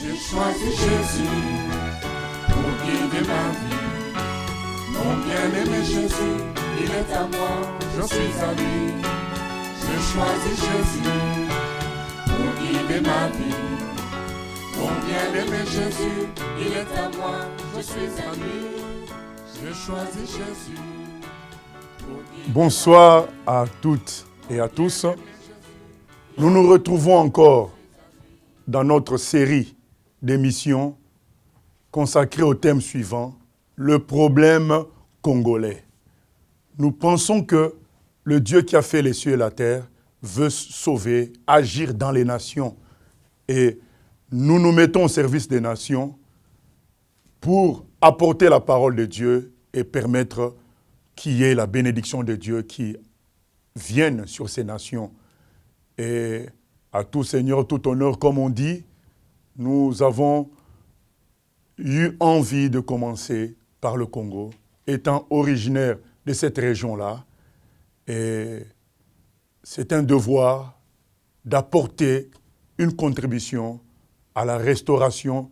J'ai choisi Jésus pour guider ma vie. Mon bien-aimé Jésus, il est à moi, je suis à lui. J'ai choisi Jésus pour guider ma vie. Mon bien-aimé Jésus, il est à moi, je suis à lui. J'ai choisi Jésus. Bonsoir à toutes et à tous. Nous nous retrouvons encore dans notre série d'émissions consacrée au thème suivant, le problème congolais. Nous pensons que le Dieu qui a fait les cieux et la terre veut sauver, agir dans les nations. Et nous nous mettons au service des nations pour apporter la parole de Dieu et permettre qu'il y ait la bénédiction de Dieu qui vienne sur ces nations. Et à tout Seigneur, tout honneur, comme on dit, nous avons eu envie de commencer par le Congo, étant originaire de cette région-là. Et c'est un devoir d'apporter une contribution à la restauration,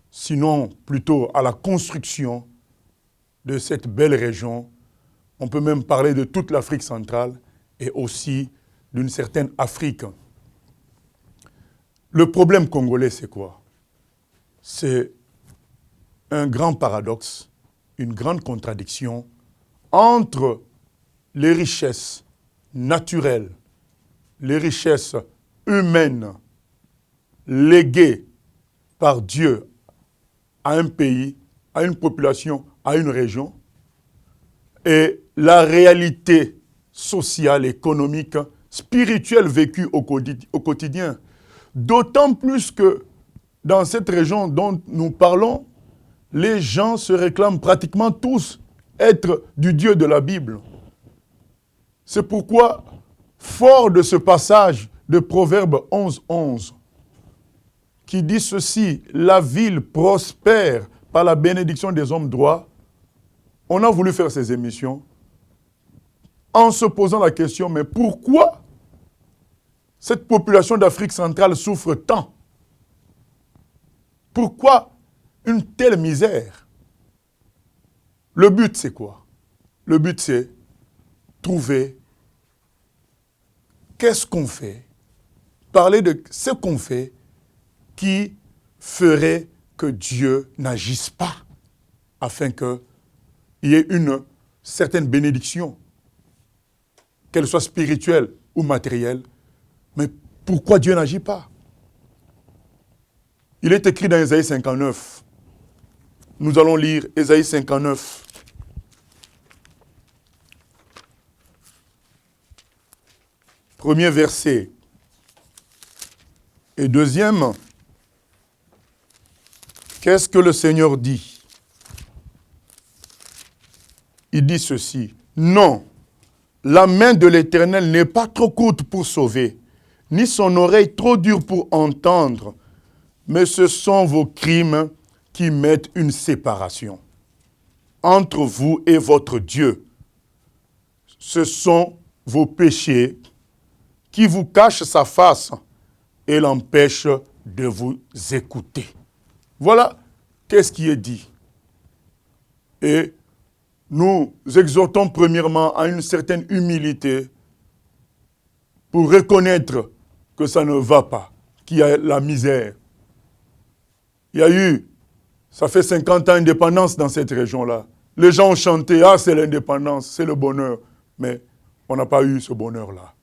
sinon plutôt à la construction de cette belle région. On peut même parler de toute l'Afrique centrale et aussi d'une certaine Afrique. Le problème congolais, c'est quoi? C'est un grand paradoxe, une grande contradiction entre les richesses naturelles, les richesses humaines léguées par Dieu à un pays, à une population, à une région, et la réalité sociale, économique, spirituelle vécue au quotidien. D'autant plus que dans cette région dont nous parlons, les gens se réclament pratiquement tous être du Dieu de la Bible. C'est pourquoi, fort de ce passage de Proverbe 11:11, qui dit ceci, « La ville prospère par la bénédiction des hommes droits », on a voulu faire ces émissions en se posant la question, mais pourquoi cette population d'Afrique centrale souffre tant? Pourquoi une telle misère? Le but, c'est quoi? Le but, c'est trouver qu'est-ce qu'on fait, parler de ce qu'on fait qui ferait que Dieu n'agisse pas afin qu'il y ait une certaine bénédiction, qu'elle soit spirituelle ou matérielle. Mais pourquoi Dieu n'agit pas? Il est écrit dans Ésaïe 59. Nous allons lire Ésaïe 59. Premier verset. Et deuxième, qu'est-ce que le Seigneur dit? Il dit ceci. Non, la main de l'Éternel n'est pas trop courte pour sauver, ni son oreille trop dure pour entendre, mais ce sont vos crimes qui mettent une séparation entre vous et votre Dieu. Ce sont vos péchés qui vous cachent sa face et l'empêchent de vous écouter. Voilà qu'est-ce qui est dit. Et nous exhortons premièrement à une certaine humilité pour reconnaître que ça ne va pas, qu'il y a la misère. Il y a eu, ça fait 50 ans d'indépendance dans cette région-là. Les gens ont chanté, ah c'est l'indépendance, c'est le bonheur. Mais on n'a pas eu ce bonheur-là.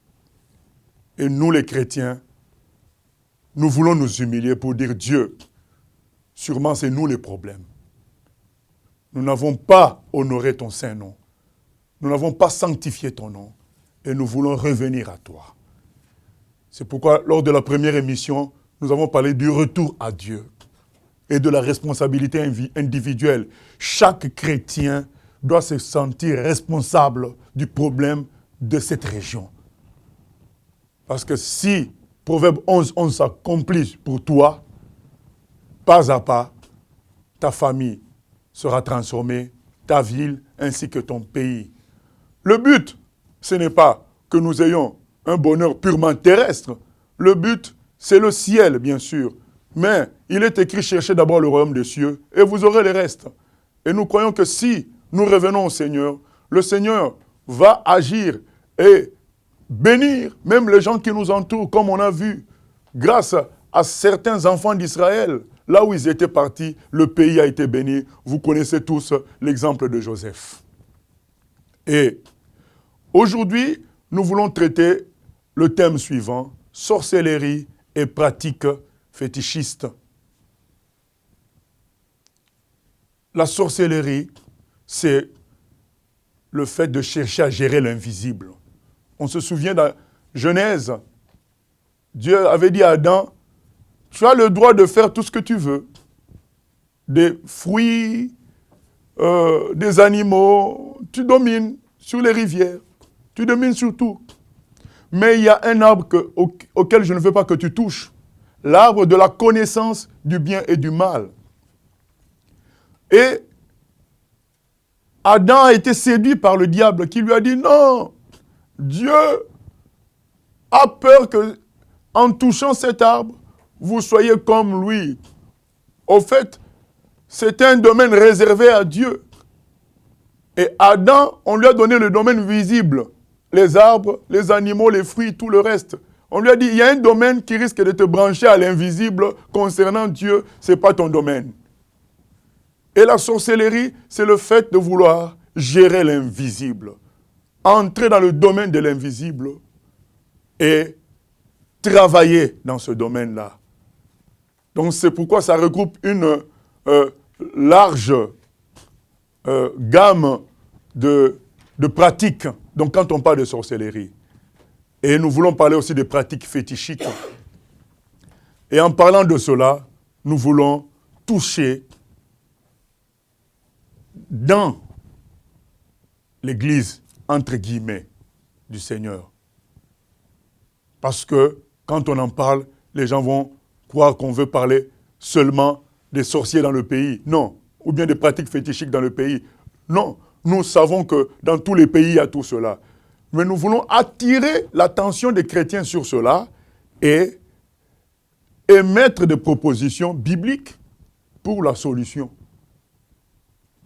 Et nous les chrétiens, nous voulons nous humilier pour dire Dieu, sûrement c'est nous les problèmes. Nous n'avons pas honoré ton saint nom. Nous n'avons pas sanctifié ton nom. Et nous voulons revenir à toi. C'est pourquoi, lors de la première émission, nous avons parlé du retour à Dieu et de la responsabilité individuelle. Chaque chrétien doit se sentir responsable du problème de cette région. Parce que si Proverbe 11:11 s'accomplit pour toi, pas à pas, ta famille sera transformée, ta ville ainsi que ton pays. Le but, ce n'est pas que nous ayons un bonheur purement terrestre. Le but, c'est le ciel, bien sûr. Mais il est écrit, cherchez d'abord le royaume des cieux et vous aurez le reste. Et nous croyons que si nous revenons au Seigneur, le Seigneur va agir et bénir même les gens qui nous entourent, comme on a vu, grâce à certains enfants d'Israël. Là où ils étaient partis, le pays a été béni. Vous connaissez tous l'exemple de Joseph. Et aujourd'hui, nous voulons traiter le thème suivant, sorcellerie et pratiques fétichistes. La sorcellerie, c'est le fait de chercher à gérer l'invisible. On se souvient dans Genèse, Dieu avait dit à Adam, tu as le droit de faire tout ce que tu veux. Des fruits, des animaux, tu domines sur les rivières, tu domines sur tout. Mais il y a un arbre auquel je ne veux pas que tu touches. L'arbre de la connaissance du bien et du mal. Et Adam a été séduit par le diable qui lui a dit non, Dieu a peur que en touchant cet arbre, vous soyez comme lui. Au fait, c'est un domaine réservé à Dieu. Et Adam, on lui a donné le domaine visible. Les arbres, les animaux, les fruits, tout le reste. On lui a dit, il y a un domaine qui risque de te brancher à l'invisible concernant Dieu, ce n'est pas ton domaine. Et la sorcellerie, c'est le fait de vouloir gérer l'invisible. Entrer dans le domaine de l'invisible et travailler dans ce domaine-là. Donc c'est pourquoi ça regroupe une large gamme de pratiques. Donc quand on parle de sorcellerie. Et nous voulons parler aussi des pratiques fétichiques. Et en parlant de cela, nous voulons toucher dans l'église, entre guillemets, du Seigneur. Parce que quand on en parle, les gens vont croire qu'on veut parler seulement des sorciers dans le pays. Non. Ou bien des pratiques fétichiques dans le pays. Non. Nous savons que dans tous les pays, il y a tout cela. Mais nous voulons attirer l'attention des chrétiens sur cela et émettre des propositions bibliques pour la solution.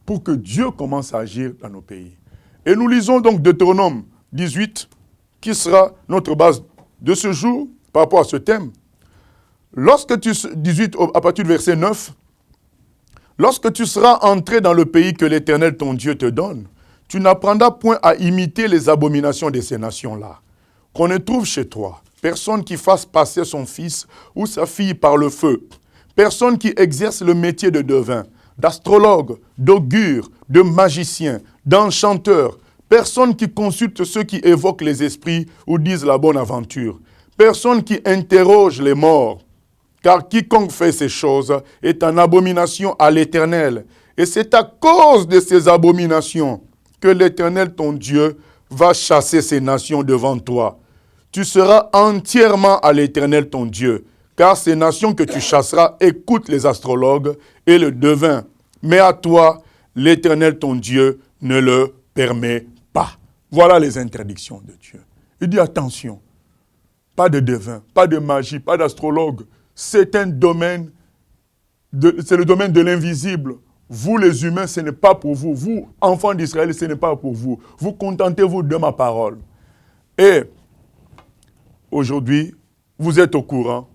Pour que Dieu commence à agir dans nos pays. Et nous lisons donc Deutéronome 18, qui sera notre base de ce jour par rapport à ce thème. 18, à partir du verset 9, lorsque tu seras entré dans le pays que l'Éternel ton Dieu te donne, tu n'apprendras point à imiter les abominations de ces nations-là, qu'on ne trouve chez toi. Personne qui fasse passer son fils ou sa fille par le feu. Personne qui exerce le métier de devin, d'astrologue, d'augure, de magicien, d'enchanteur. Personne qui consulte ceux qui évoquent les esprits ou disent la bonne aventure. Personne qui interroge les morts. Car quiconque fait ces choses est en abomination à l'Éternel. Et c'est à cause de ces abominations que l'Éternel, ton Dieu, va chasser ces nations devant toi. Tu seras entièrement à l'Éternel, ton Dieu. Car ces nations que tu chasseras écoutent les astrologues et le devin. Mais à toi, l'Éternel, ton Dieu, ne le permet pas. Voilà les interdictions de Dieu. Il dit attention, pas de devin, pas de magie, pas d'astrologue. C'est un domaine, c'est le domaine de l'invisible. Vous les humains, ce n'est pas pour vous. Vous, enfants d'Israël, ce n'est pas pour vous. Vous contentez-vous de ma parole. Et aujourd'hui, vous êtes au courant,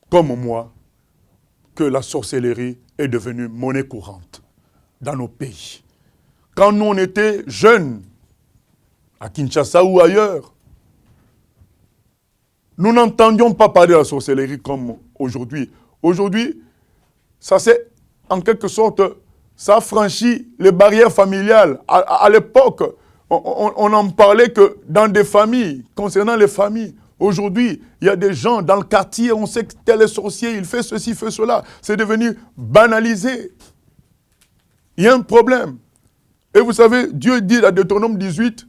comme moi, que la sorcellerie est devenue monnaie courante dans nos pays. Quand nous, on était jeunes, à Kinshasa ou ailleurs, nous n'entendions pas parler de la sorcellerie comme aujourd'hui. Aujourd'hui, ça c'est en quelque sorte, ça a franchi les barrières familiales. À l'époque, on n'en parlait que dans des familles, concernant les familles. Aujourd'hui, il y a des gens dans le quartier, on sait que tel est sorcier, il fait ceci, il fait cela. C'est devenu banalisé. Il y a un problème. Et vous savez, Dieu dit dans Deutéronome 18,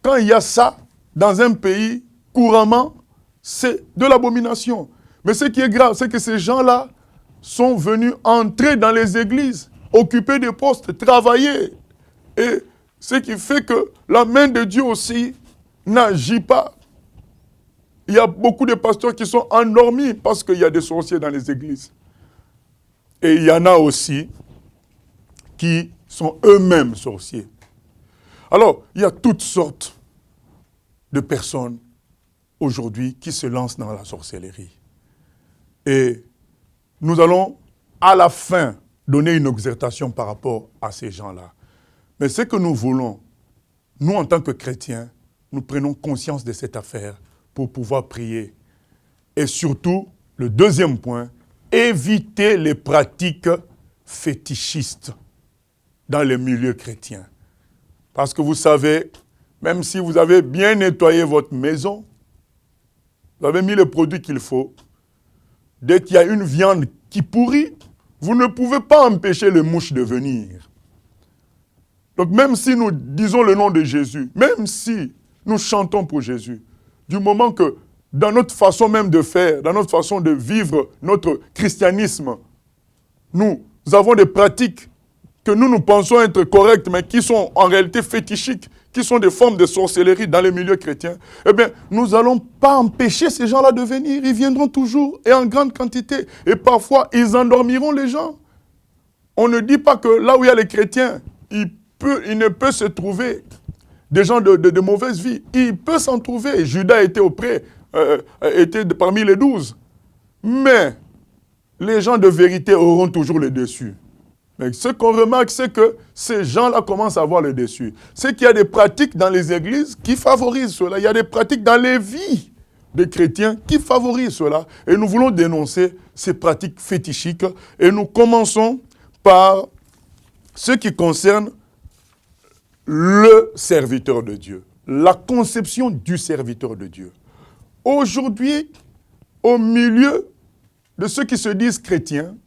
quand il y a ça dans un pays, couramment, c'est de l'abomination. Mais ce qui est grave, c'est que ces gens-là sont venus entrer dans les églises, occuper des postes, travailler. Et ce qui fait que la main de Dieu aussi n'agit pas. Il y a beaucoup de pasteurs qui sont endormis parce qu'il y a des sorciers dans les églises. Et il y en a aussi qui sont eux-mêmes sorciers. Alors, il y a toutes sortes de personnes aujourd'hui qui se lancent dans la sorcellerie. Et nous allons à la fin donner une exhortation par rapport à ces gens-là. Mais ce que nous voulons, nous en tant que chrétiens, nous prenons conscience de cette affaire pour pouvoir prier. Et surtout, le deuxième point, éviter les pratiques fétichistes dans les milieux chrétiens. Parce que vous savez, même si vous avez bien nettoyé votre maison, vous avez mis le produit qu'il faut, dès qu'il y a une viande qui pourrit, vous ne pouvez pas empêcher les mouches de venir. Donc même si nous disons le nom de Jésus, même si nous chantons pour Jésus, du moment que dans notre façon même de faire, dans notre façon de vivre notre christianisme, nous avons des pratiques que nous pensons être correctes, mais qui sont en réalité fétichiques, qui sont des formes de sorcellerie dans les milieux chrétiens, eh bien, nous n'allons pas empêcher ces gens-là de venir. Ils viendront toujours et en grande quantité. Et parfois, ils endormiront les gens. On ne dit pas que là où il y a les chrétiens, il ne peut se trouver des gens de mauvaise vie. Il peut s'en trouver. Judas était était parmi les 12. Mais les gens de vérité auront toujours le dessus. Mais ce qu'on remarque, c'est que ces gens-là commencent à avoir le dessus. C'est qu'il y a des pratiques dans les églises qui favorisent cela. Il y a des pratiques dans les vies des chrétiens qui favorisent cela. Et nous voulons dénoncer ces pratiques fétichiques. Et nous commençons par ce qui concerne le serviteur de Dieu. La conception du serviteur de Dieu. Aujourd'hui, au milieu de ceux qui se disent chrétiens,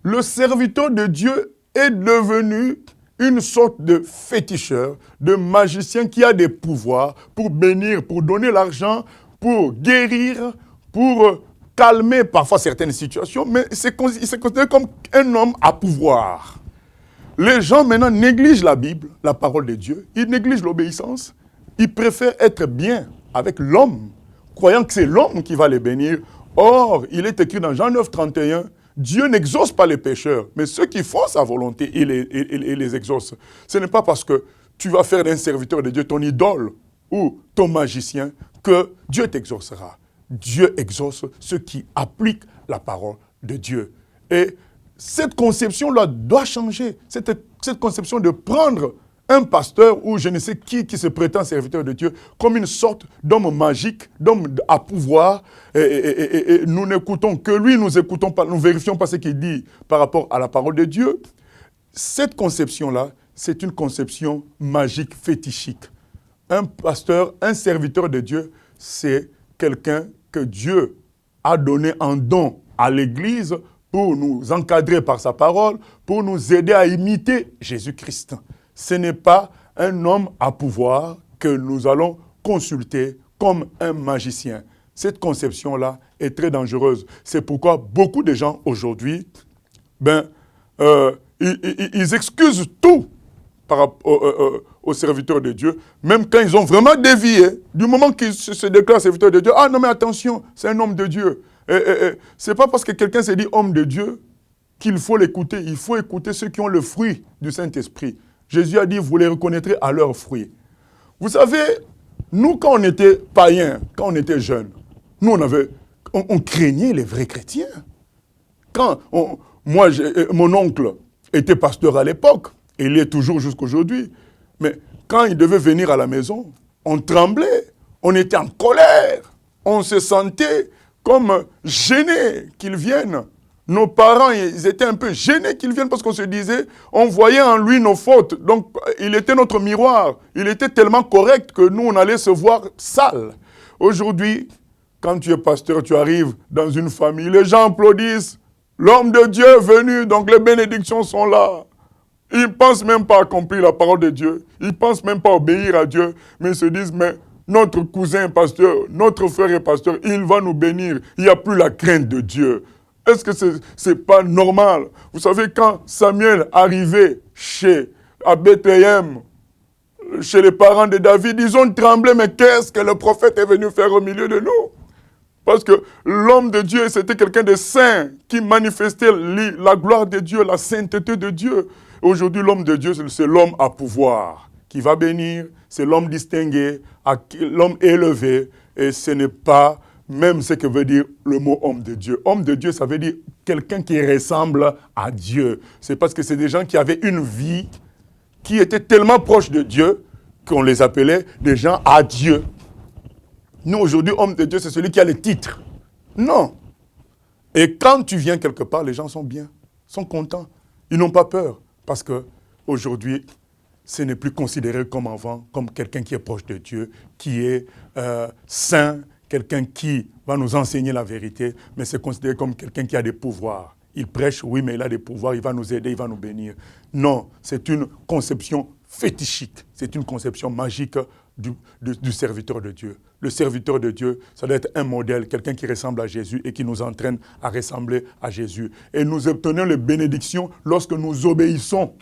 le serviteur de Dieu est devenu une sorte de féticheur, de magicien qui a des pouvoirs pour bénir, pour donner l'argent, pour guérir, pour calmer parfois certaines situations, mais il s'est considéré comme un homme à pouvoir. Les gens maintenant négligent la Bible, la parole de Dieu, ils négligent l'obéissance, ils préfèrent être bien avec l'homme, croyant que c'est l'homme qui va les bénir. Or, il est écrit dans Jean 9, 31, Dieu n'exauce pas les pécheurs, mais ceux qui font sa volonté, il les exauce. Ce n'est pas parce que tu vas faire d'un serviteur de Dieu ton idole ou ton magicien que Dieu t'exaucera. Dieu exauce ceux qui appliquent la parole de Dieu. Et cette conception-là doit changer. Cette conception de prendre un pasteur ou je ne sais qui se prétend serviteur de Dieu comme une sorte d'homme magique, d'homme à pouvoir. Et nous n'écoutons que lui, nous écoutons pas, nous vérifions pas ce qu'il dit par rapport à la parole de Dieu. Cette conception-là, c'est une conception magique, fétichique. Un pasteur, un serviteur de Dieu, c'est quelqu'un que Dieu a donné en don à l'Église pour nous encadrer par sa parole, pour nous aider à imiter Jésus-Christ. Ce n'est pas un homme à pouvoir que nous allons consulter comme un magicien. Cette conception-là est très dangereuse. C'est pourquoi beaucoup de gens aujourd'hui, ils excusent tout par rapport aux serviteurs de Dieu, même quand ils ont vraiment dévié. Du moment qu'ils se déclarent serviteurs de Dieu, ah non mais attention, c'est un homme de Dieu. C'est pas parce que quelqu'un s'est dit homme de Dieu qu'il faut l'écouter. Il faut écouter ceux qui ont le fruit du Saint-Esprit. Jésus a dit, vous les reconnaîtrez à leurs fruits. Vous savez, nous, quand on était païens, quand on était jeunes, nous, on craignait les vrais chrétiens. Mon oncle était pasteur à l'époque, et il est toujours jusqu'aujourd'hui. Mais quand il devait venir à la maison, on tremblait, on était en colère, on se sentait comme gênés qu'il vienne. Nos parents, ils étaient un peu gênés qu'ils viennent parce qu'on se disait, on voyait en lui nos fautes. Donc, il était notre miroir. Il était tellement correct que nous, on allait se voir sales. Aujourd'hui, quand tu es pasteur, tu arrives dans une famille, les gens applaudissent. L'homme de Dieu est venu, donc les bénédictions sont là. Ils ne pensent même pas accomplir la parole de Dieu. Ils ne pensent même pas obéir à Dieu. Mais ils se disent, mais notre cousin est pasteur, notre frère est pasteur, il va nous bénir. Il n'y a plus la crainte de Dieu. Est-ce que ce n'est pas normal? Vous savez, quand Samuel arrivait à Bethléem, chez les parents de David, ils ont tremblé, mais qu'est-ce que le prophète est venu faire au milieu de nous? Parce que l'homme de Dieu, c'était quelqu'un de saint, qui manifestait la gloire de Dieu, la sainteté de Dieu. Aujourd'hui, l'homme de Dieu, c'est l'homme à pouvoir, qui va bénir, c'est l'homme distingué, l'homme élevé, et ce n'est pas même ce que veut dire le mot homme de Dieu. Homme de Dieu, ça veut dire quelqu'un qui ressemble à Dieu. C'est parce que c'est des gens qui avaient une vie qui était tellement proche de Dieu qu'on les appelait des gens à Dieu. Nous, aujourd'hui, homme de Dieu, c'est celui qui a le titre. Non. Et quand tu viens quelque part, les gens sont bien, sont contents. Ils n'ont pas peur. Parce qu'aujourd'hui, ce n'est plus considéré comme avant, comme quelqu'un qui est proche de Dieu, qui est saint, quelqu'un qui va nous enseigner la vérité, mais c'est considéré comme quelqu'un qui a des pouvoirs. Il prêche, oui, mais il a des pouvoirs, il va nous aider, il va nous bénir. Non, c'est une conception fétichique, c'est une conception magique du serviteur de Dieu. Le serviteur de Dieu, ça doit être un modèle, quelqu'un qui ressemble à Jésus et qui nous entraîne à ressembler à Jésus. Et nous obtenons les bénédictions lorsque nous obéissons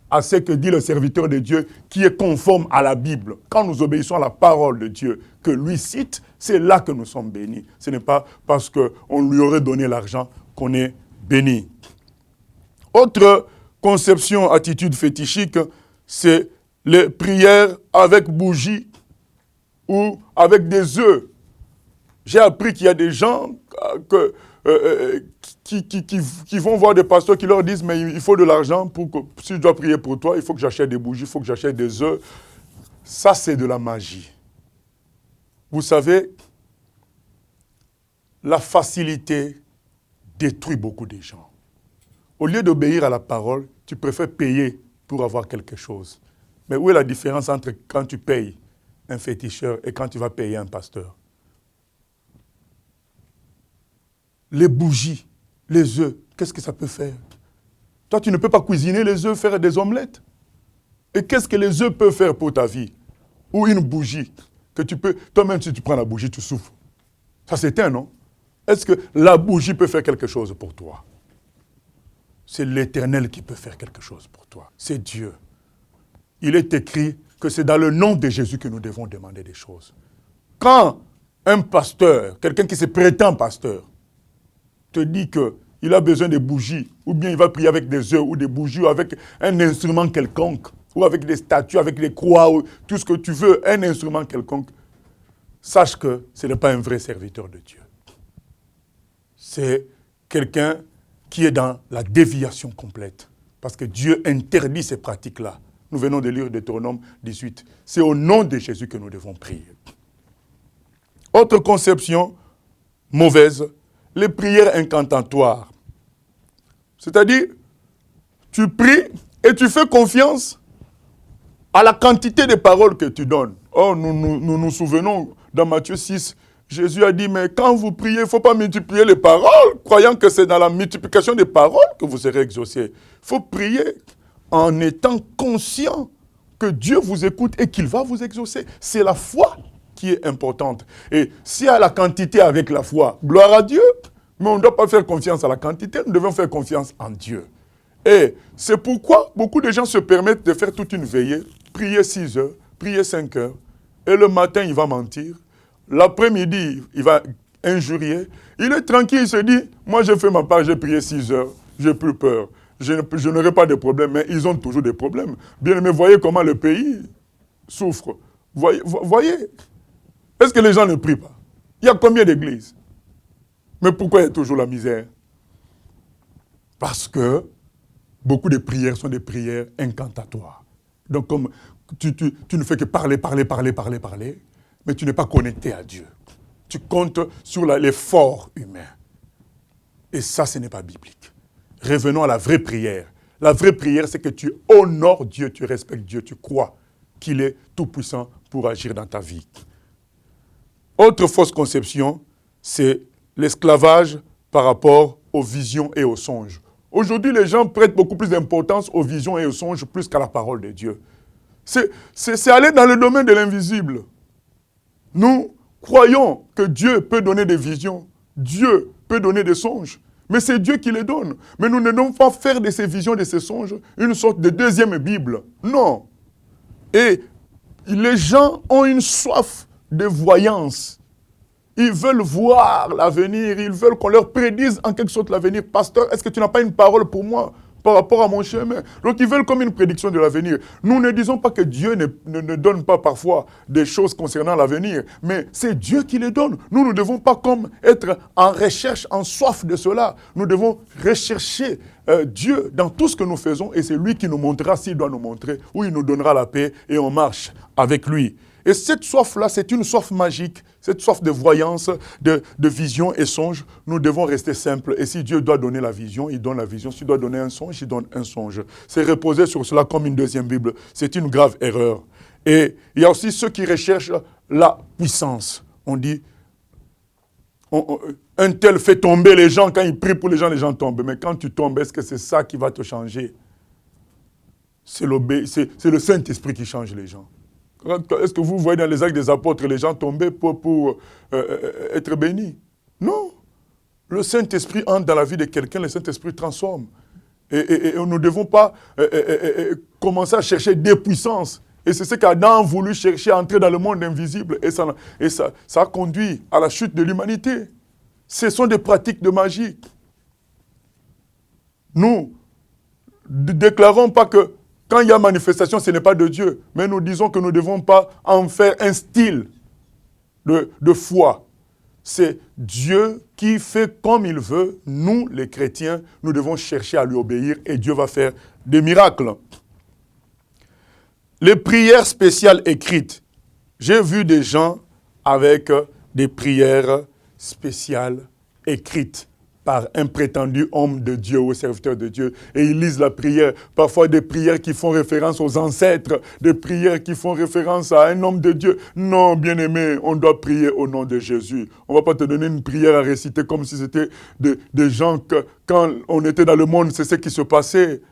à ce que dit le serviteur de Dieu, qui est conforme à la Bible. Quand nous obéissons à la parole de Dieu que lui cite, c'est là que nous sommes bénis. Ce n'est pas parce qu'on lui aurait donné l'argent qu'on est béni. Autre conception, attitude fétichique, c'est les prières avec bougies ou avec des œufs. J'ai appris qu'il y a des gens qui vont voir des pasteurs qui leur disent « mais il faut de l'argent pour que si je dois prier pour toi, il faut que j'achète des bougies, il faut que j'achète des œufs. » Ça, c'est de la magie. Vous savez, la facilité détruit beaucoup de gens. Au lieu d'obéir à la parole, tu préfères payer pour avoir quelque chose. Mais où est la différence entre quand tu payes un féticheur et quand tu vas payer un pasteur? Les bougies, les œufs, qu'est-ce que ça peut faire? Toi, tu ne peux pas cuisiner les œufs, faire des omelettes. Et qu'est-ce que les œufs peuvent faire pour ta vie? Ou une bougie que tu peux... Toi-même, si tu prends la bougie, tu souffres. Ça s'éteint, non? Est-ce que la bougie peut faire quelque chose pour toi? C'est l'Éternel qui peut faire quelque chose pour toi. C'est Dieu. Il est écrit que c'est dans le nom de Jésus que nous devons demander des choses. Quand un pasteur, quelqu'un qui se prétend pasteur, te dit qu'il a besoin de bougies, ou bien il va prier avec des œufs, ou des bougies, ou avec un instrument quelconque, ou avec des statues, avec des croix, ou tout ce que tu veux, un instrument quelconque, sache que ce n'est pas un vrai serviteur de Dieu. C'est quelqu'un qui est dans la déviation complète. Parce que Dieu interdit ces pratiques-là. Nous venons de lire Deutéronome 18. C'est au nom de Jésus que nous devons prier. Autre conception mauvaise, les prières incantatoires. C'est-à-dire, tu pries et tu fais confiance à la quantité de paroles que tu donnes. Oh, nous souvenons, dans Matthieu 6, Jésus a dit, mais quand vous priez, il ne faut pas multiplier les paroles, croyant que c'est dans la multiplication des paroles que vous serez exaucés. Il faut prier en étant conscient que Dieu vous écoute et qu'il va vous exaucer. C'est la foi qui est importante. Et s'il y a la quantité avec la foi, gloire à Dieu, mais on ne doit pas faire confiance à la quantité, nous devons faire confiance en Dieu. Et c'est pourquoi beaucoup de gens se permettent de faire toute une veillée, prier 6 heures, prier 5 heures, et le matin, il va mentir. L'après-midi, il va injurier. Il est tranquille, il se dit, moi j'ai fait ma part, j'ai prié 6 heures, j'ai plus peur. Je n'aurai pas de problème, mais ils ont toujours des problèmes. Bien aimé, voyez comment le pays souffre. Voyez. Est-ce que les gens ne prient pas? Il y a combien d'églises? Mais pourquoi il y a toujours la misère? Parce que beaucoup de prières sont des prières incantatoires. Donc comme tu ne fais que parler, mais tu n'es pas connecté à Dieu. Tu comptes sur l'effort humain. Et ça, ce n'est pas biblique. Revenons à la vraie prière. La vraie prière, c'est que tu honores Dieu, tu respectes Dieu, tu crois qu'il est tout-puissant pour agir dans ta vie. Autre fausse conception, c'est l'esclavage par rapport aux visions et aux songes. Aujourd'hui, les gens prêtent beaucoup plus d'importance aux visions et aux songes plus qu'à la parole de Dieu. C'est aller dans le domaine de l'invisible. Nous croyons que Dieu peut donner des visions, Dieu peut donner des songes, mais c'est Dieu qui les donne. Mais nous ne devons pas faire de ces visions, de ces songes, une sorte de deuxième Bible. Non. Et les gens ont une soif de voyance. Ils veulent voir l'avenir, ils veulent qu'on leur prédise en quelque sorte l'avenir. Pasteur, est-ce que tu n'as pas une parole pour moi par rapport à mon chemin? Donc ils veulent comme une prédiction de l'avenir. Nous ne disons pas que Dieu ne donne pas parfois des choses concernant l'avenir, mais c'est Dieu qui les donne. Nous ne devons pas comme être en recherche, en soif de cela. Nous devons rechercher Dieu dans tout ce que nous faisons et c'est lui qui nous montrera s'il doit nous montrer, ou il nous donnera la paix et on marche avec lui. Et cette soif-là, c'est une soif magique, cette soif de voyance, de vision et songe. Nous devons rester simples. Et si Dieu doit donner la vision, il donne la vision. S'il doit donner un songe, il donne un songe. C'est reposer sur cela comme une deuxième Bible. C'est une grave erreur. Et il y a aussi ceux qui recherchent la puissance. On dit, un tel fait tomber les gens. Quand il prie pour les gens tombent. Mais quand tu tombes, est-ce que c'est ça qui va te changer? C'est le Saint-Esprit qui change les gens. Est-ce que vous voyez dans les actes des apôtres les gens tomber pour être bénis? Non. Le Saint-Esprit entre dans la vie de quelqu'un, le Saint-Esprit transforme. Et nous ne devons pas commencer à chercher des puissances. Et c'est ce qu'Adam a voulu chercher à entrer dans le monde invisible. Et ça a conduit à la chute de l'humanité. Ce sont des pratiques de magie. Nous ne déclarons pas que quand il y a manifestation, ce n'est pas de Dieu. Mais nous disons que nous ne devons pas en faire un style de foi. C'est Dieu qui fait comme il veut. Nous, les chrétiens, nous devons chercher à lui obéir et Dieu va faire des miracles. Les prières spéciales écrites. J'ai vu des gens avec des prières spéciales écrites par un prétendu homme de Dieu ou serviteur de Dieu. Et ils lisent la prière, parfois des prières qui font référence aux ancêtres, des prières qui font référence à un homme de Dieu. Non, bien-aimé, on doit prier au nom de Jésus. On ne va pas te donner une prière à réciter comme si c'était des gens que, quand on était dans le monde, c'est ce qui se passait.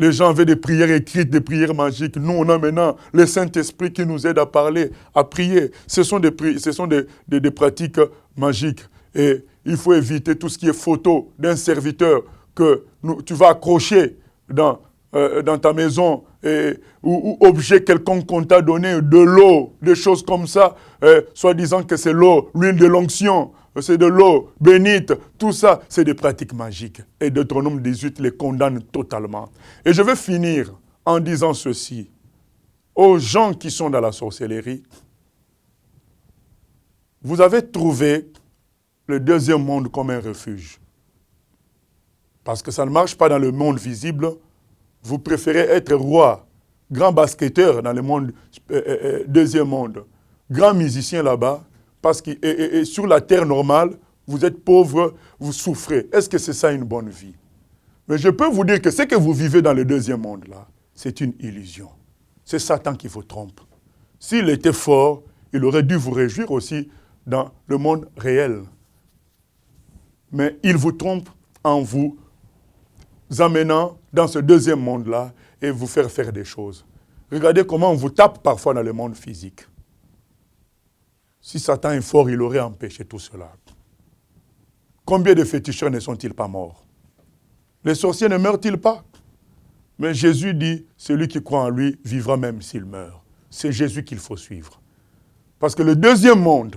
Les gens avaient des prières écrites, des prières magiques. Nous, on a maintenant le Saint-Esprit qui nous aide à parler, à prier. Ce sont des pratiques magiques. Et il faut éviter tout ce qui est photo d'un serviteur que tu vas accrocher dans ta maison ou objet quelconque qu'on t'a donné, de l'eau, des choses comme ça, soi-disant que c'est l'eau, l'huile de l'onction, c'est de l'eau bénite, tout ça, c'est des pratiques magiques. Et Deutéronome 18 les condamne totalement. Et je vais finir en disant ceci. Aux gens qui sont dans la sorcellerie, vous avez trouvé le deuxième monde comme un refuge. Parce que ça ne marche pas dans le monde visible. Vous préférez être roi, grand basketteur dans le monde, deuxième monde, grand musicien là-bas, parce que sur la terre normale, vous êtes pauvre, vous souffrez. Est-ce que c'est ça une bonne vie? Mais je peux vous dire que ce que vous vivez dans le deuxième monde là, c'est une illusion. C'est Satan qui vous trompe. S'il était fort, il aurait dû vous réjouir aussi dans le monde réel. Mais il vous trompe en vous amenant dans ce deuxième monde-là et vous faire des choses. Regardez comment on vous tape parfois dans le monde physique. Si Satan est fort, il aurait empêché tout cela. Combien de féticheurs ne sont-ils pas morts? Les sorciers ne meurent-ils pas? Mais Jésus dit, celui qui croit en lui vivra même s'il meurt. C'est Jésus qu'il faut suivre. Parce que le deuxième monde,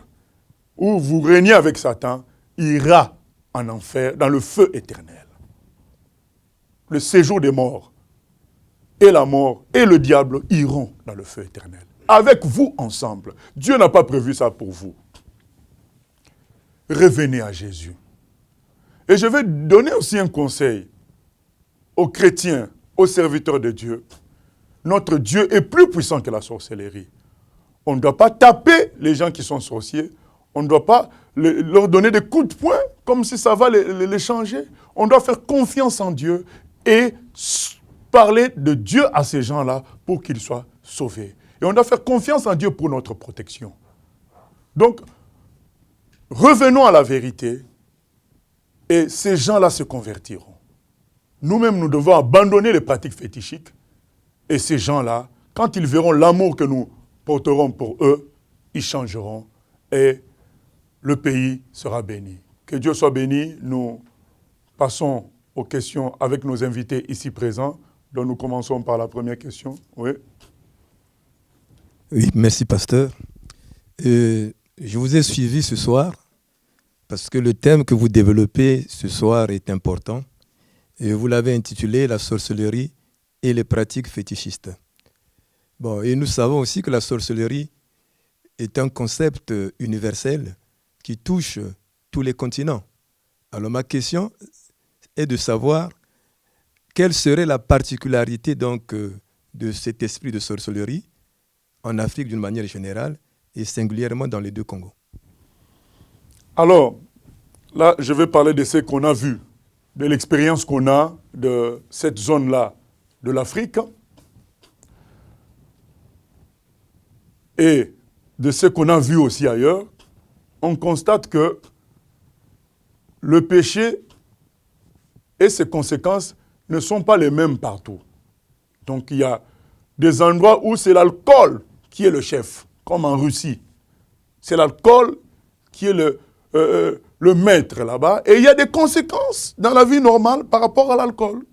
où vous régnez avec Satan, ira en enfer, dans le feu éternel. Le séjour des morts et la mort et le diable iront dans le feu éternel. Avec vous ensemble. Dieu n'a pas prévu ça pour vous. Revenez à Jésus. Et je vais donner aussi un conseil aux chrétiens, aux serviteurs de Dieu. Notre Dieu est plus puissant que la sorcellerie. On ne doit pas taper les gens qui sont sorciers. On ne doit pas leur donner des coups de poing comme si ça va les changer. On doit faire confiance en Dieu et parler de Dieu à ces gens-là pour qu'ils soient sauvés. Et on doit faire confiance en Dieu pour notre protection. Donc, revenons à la vérité et ces gens-là se convertiront. Nous-mêmes, nous devons abandonner les pratiques fétichiques et ces gens-là, quand ils verront l'amour que nous porterons pour eux, ils changeront et le pays sera béni. Que Dieu soit béni. Nous passons aux questions avec nos invités ici présents. Donc nous commençons par la première question. Oui. Oui, merci pasteur. Je Je vous ai suivi ce soir parce que le thème que vous développez ce soir est important et vous l'avez intitulé « La sorcellerie et les pratiques fétichistes ». Bon, et nous savons aussi que la sorcellerie est un concept universel qui touche tous les continents. Alors ma question est de savoir quelle serait la particularité donc de cet esprit de sorcellerie en Afrique d'une manière générale et singulièrement dans les deux Congos. Alors, là, je vais parler de ce qu'on a vu, de l'expérience qu'on a de cette zone-là de l'Afrique et de ce qu'on a vu aussi ailleurs. On constate que le péché et ses conséquences ne sont pas les mêmes partout. Donc il y a des endroits où c'est l'alcool qui est le chef, comme en Russie. C'est l'alcool qui est le maître là-bas. Et il y a des conséquences dans la vie normale par rapport à l'alcool.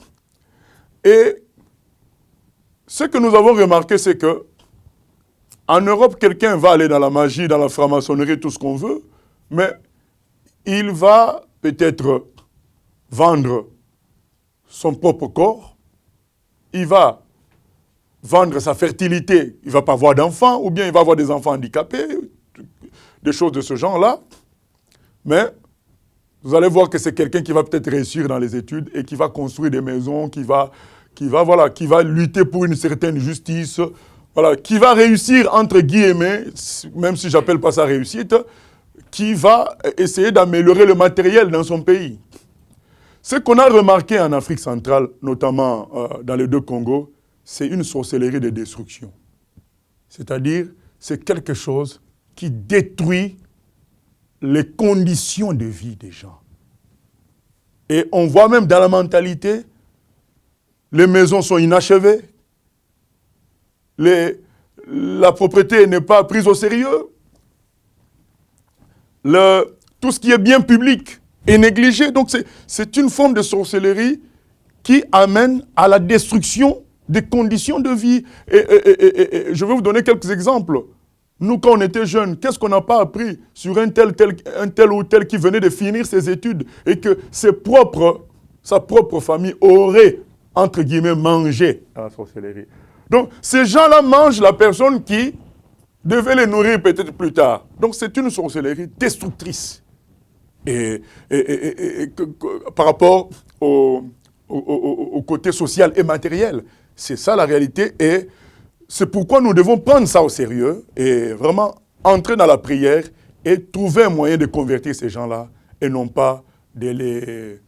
Et ce que nous avons remarqué, c'est que en Europe, quelqu'un va aller dans la magie, dans la franc-maçonnerie, tout ce qu'on veut, mais il va peut-être vendre son propre corps, il va vendre sa fertilité, il ne va pas avoir d'enfants, ou bien il va avoir des enfants handicapés, des choses de ce genre-là. Mais vous allez voir que c'est quelqu'un qui va peut-être réussir dans les études et qui va construire des maisons, qui va lutter pour une certaine justice, voilà, qui va réussir, entre guillemets, même si je n'appelle pas ça réussite, qui va essayer d'améliorer le matériel dans son pays. Ce qu'on a remarqué en Afrique centrale, notamment dans les deux Congos, c'est une sorcellerie de destruction. C'est-à-dire, c'est quelque chose qui détruit les conditions de vie des gens. Et on voit même dans la mentalité, les maisons sont inachevées, la propriété n'est pas prise au sérieux, tout ce qui est bien public est négligé. Donc c'est une forme de sorcellerie qui amène à la destruction des conditions de vie. Et je vais vous donner quelques exemples. Nous, quand on était jeunes, qu'est-ce qu'on n'a pas appris sur un tel ou tel qui venait de finir ses études et que sa propre famille aurait, entre guillemets, mangé à la sorcellerie. Donc, ces gens-là mangent la personne qui devait les nourrir peut-être plus tard. Donc, c'est une sorcellerie destructrice. Et par rapport au côté social et matériel. C'est ça la réalité et c'est pourquoi nous devons prendre ça au sérieux et vraiment entrer dans la prière et trouver un moyen de convertir ces gens-là et non pas de les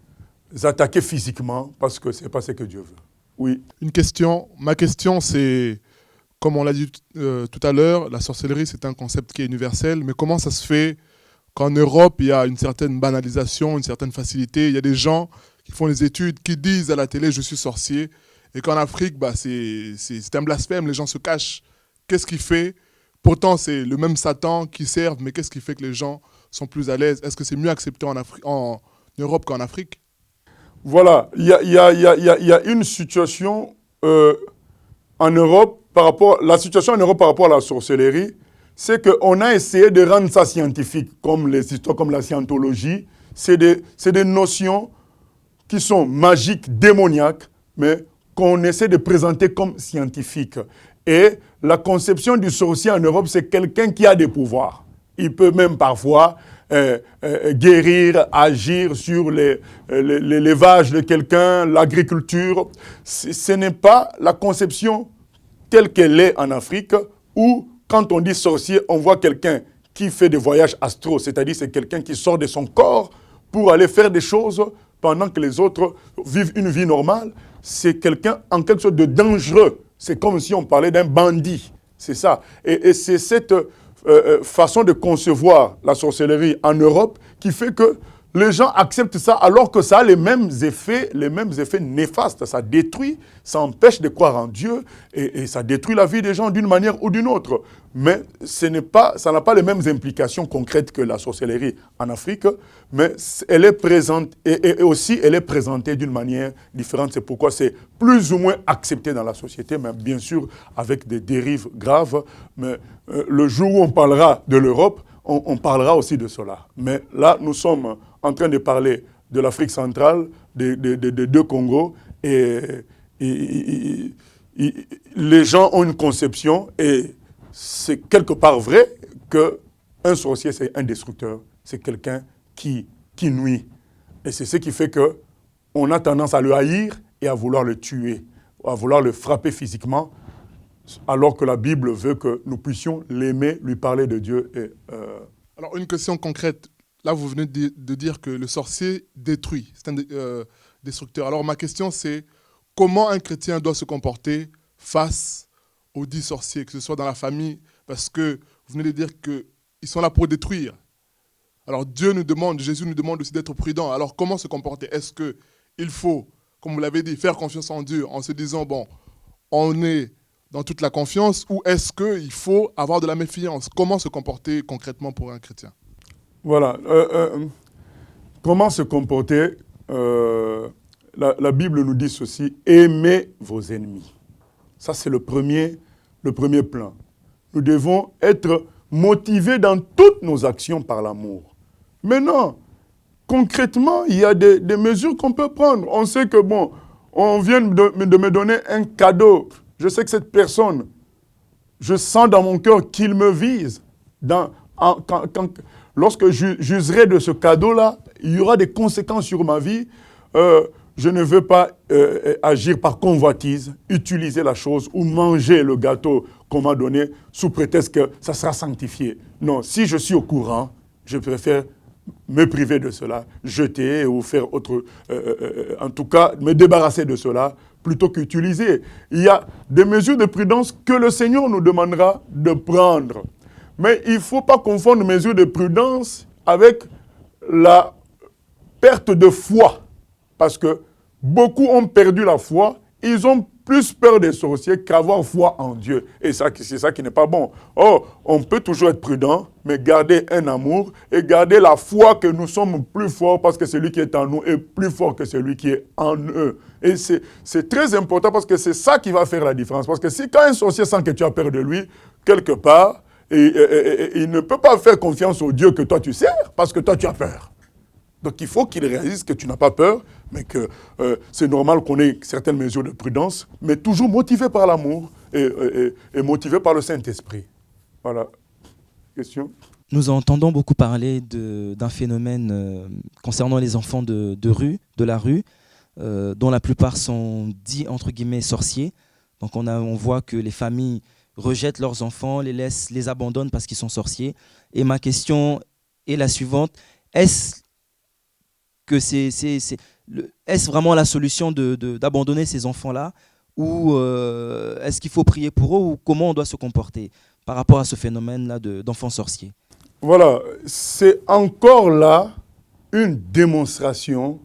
attaquer physiquement parce que ce n'est pas ce que Dieu veut. Oui. Ma question c'est, comme on l'a dit tout à l'heure, la sorcellerie c'est un concept qui est universel, mais comment ça se fait qu'en Europe il y a une certaine banalisation, une certaine facilité, il y a des gens qui font les études, qui disent à la télé je suis sorcier, et qu'en Afrique, c'est un blasphème, les gens se cachent. Qu'est-ce qui fait? Pourtant, c'est le même Satan qui serve, mais qu'est-ce qui fait que les gens sont plus à l'aise? Est-ce que c'est mieux accepté en Europe qu'en Afrique? Voilà, il y a une situation en Europe, la situation en Europe par rapport à la sorcellerie, c'est qu'on a essayé de rendre ça scientifique, comme les histoires, comme la scientologie. C'est des notions qui sont magiques, démoniaques, mais qu'on essaie de présenter comme scientifique. Et la conception du sorcier en Europe, c'est quelqu'un qui a des pouvoirs. Il peut même parfois guérir, agir sur l'élevage de quelqu'un, l'agriculture. Ce n'est pas la conception telle qu'elle est en Afrique, où quand on dit sorcier, on voit quelqu'un qui fait des voyages astraux, c'est-à-dire c'est quelqu'un qui sort de son corps pour aller faire des choses pendant que les autres vivent une vie normale. C'est quelqu'un en quelque sorte de dangereux. C'est comme si on parlait d'un bandit. C'est ça. Et c'est cette façon de concevoir la sorcellerie en Europe qui fait que les gens acceptent ça alors que ça a les mêmes effets néfastes. Ça détruit, ça empêche de croire en Dieu et ça détruit la vie des gens d'une manière ou d'une autre. Mais ça n'a pas les mêmes implications concrètes que la sorcellerie en Afrique, mais elle est présente et aussi elle est présentée d'une manière différente. C'est pourquoi c'est plus ou moins accepté dans la société, mais bien sûr avec des dérives graves. Mais le jour où on parlera de l'Europe, on parlera aussi de cela. Mais là, nous sommes en train de parler de l'Afrique centrale, des deux Congos, et les gens ont une conception, et c'est quelque part vrai, qu'un sorcier, c'est un destructeur. C'est quelqu'un qui nuit. Et c'est ce qui fait qu'on a tendance à le haïr et à vouloir le tuer, à vouloir le frapper physiquement, alors que la Bible veut que nous puissions l'aimer, lui parler de Dieu. Alors, une question concrète. Là, vous venez de dire que le sorcier détruit, c'est un destructeur. Alors, ma question, c'est comment un chrétien doit se comporter face aux 10 sorciers, que ce soit dans la famille, parce que vous venez de dire qu'ils sont là pour détruire. Alors, Dieu nous demande, Jésus nous demande aussi d'être prudent. Alors, comment se comporter? Est-ce qu'il faut, comme vous l'avez dit, faire confiance en Dieu en se disant, bon, on est dans toute la confiance, ou est-ce qu'il faut avoir de la méfiance? Comment se comporter concrètement pour un chrétien? Voilà. Comment se comporter? La Bible nous dit ceci, aimez vos ennemis. Ça, c'est le premier plan. Nous devons être motivés dans toutes nos actions par l'amour. Maintenant, concrètement, il y a des mesures qu'on peut prendre. On sait que, bon, on vient de me donner un cadeau. Je sais que cette personne, je sens dans mon cœur qu'il me vise. Lorsque j'userai de ce cadeau-là, il y aura des conséquences sur ma vie. Je ne veux pas agir par convoitise, utiliser la chose ou manger le gâteau qu'on m'a donné sous prétexte que ça sera sanctifié. Non, si je suis au courant, je préfère me priver de cela, jeter ou faire autre... en tout cas, me débarrasser de cela plutôt qu'utiliser. Il y a des mesures de prudence que le Seigneur nous demandera de prendre. Mais il ne faut pas confondre mesures de prudence avec la perte de foi. Parce que beaucoup ont perdu la foi, ils ont plus peur des sorciers qu'avoir foi en Dieu. Et c'est ça qui n'est pas bon. Oh, on peut toujours être prudent, mais garder un amour et garder la foi que nous sommes plus forts parce que celui qui est en nous est plus fort que celui qui est en eux. Et c'est très important parce que c'est ça qui va faire la différence. Parce que si quand un sorcier sent que tu as peur de lui, quelque part, il ne peut pas faire confiance au Dieu que toi tu sers parce que toi tu as peur. Donc il faut qu'il réalise que tu n'as pas peur, mais que c'est normal qu'on ait certaines mesures de prudence, mais toujours motivé par l'amour et motivé par le Saint-Esprit. Voilà. Question? Nous entendons beaucoup parler d'un phénomène concernant les enfants de la rue, dont la plupart sont dits entre guillemets sorciers. Donc on voit que les familles rejettent leurs enfants, les abandonnent parce qu'ils sont sorciers. Et ma question est la suivante. Est-ce vraiment la solution d'abandonner ces enfants-là, ou est-ce qu'il faut prier pour eux, ou comment on doit se comporter par rapport à ce phénomène-là d'enfants sorciers? Voilà, c'est encore là une démonstration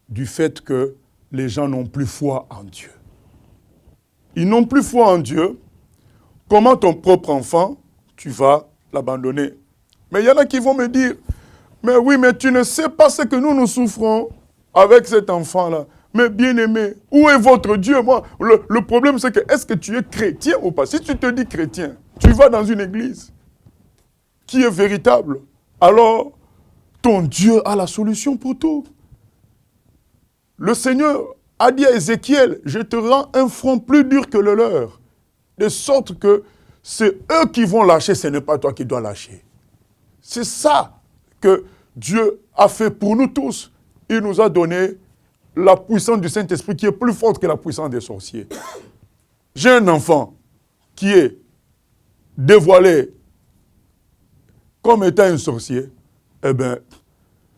du fait que les gens n'ont plus foi en Dieu. Ils n'ont plus foi en Dieu. Comment ton propre enfant, tu vas l'abandonner? Mais il y en a qui vont me dire, mais oui, mais tu ne sais pas ce que nous souffrons avec cet enfant-là. Mais bien-aimé, où est votre Dieu? Moi, le problème, c'est que est-ce que tu es chrétien ou pas? Si tu te dis chrétien, tu vas dans une église qui est véritable, alors ton Dieu a la solution pour tout. Le Seigneur a dit à Ézéchiel, je te rends un front plus dur que le leur, de sorte que c'est eux qui vont lâcher, ce n'est pas toi qui dois lâcher. C'est ça que Dieu a fait pour nous tous. Il nous a donné la puissance du Saint-Esprit qui est plus forte que la puissance des sorciers. J'ai un enfant qui est dévoilé comme étant un sorcier. Eh bien,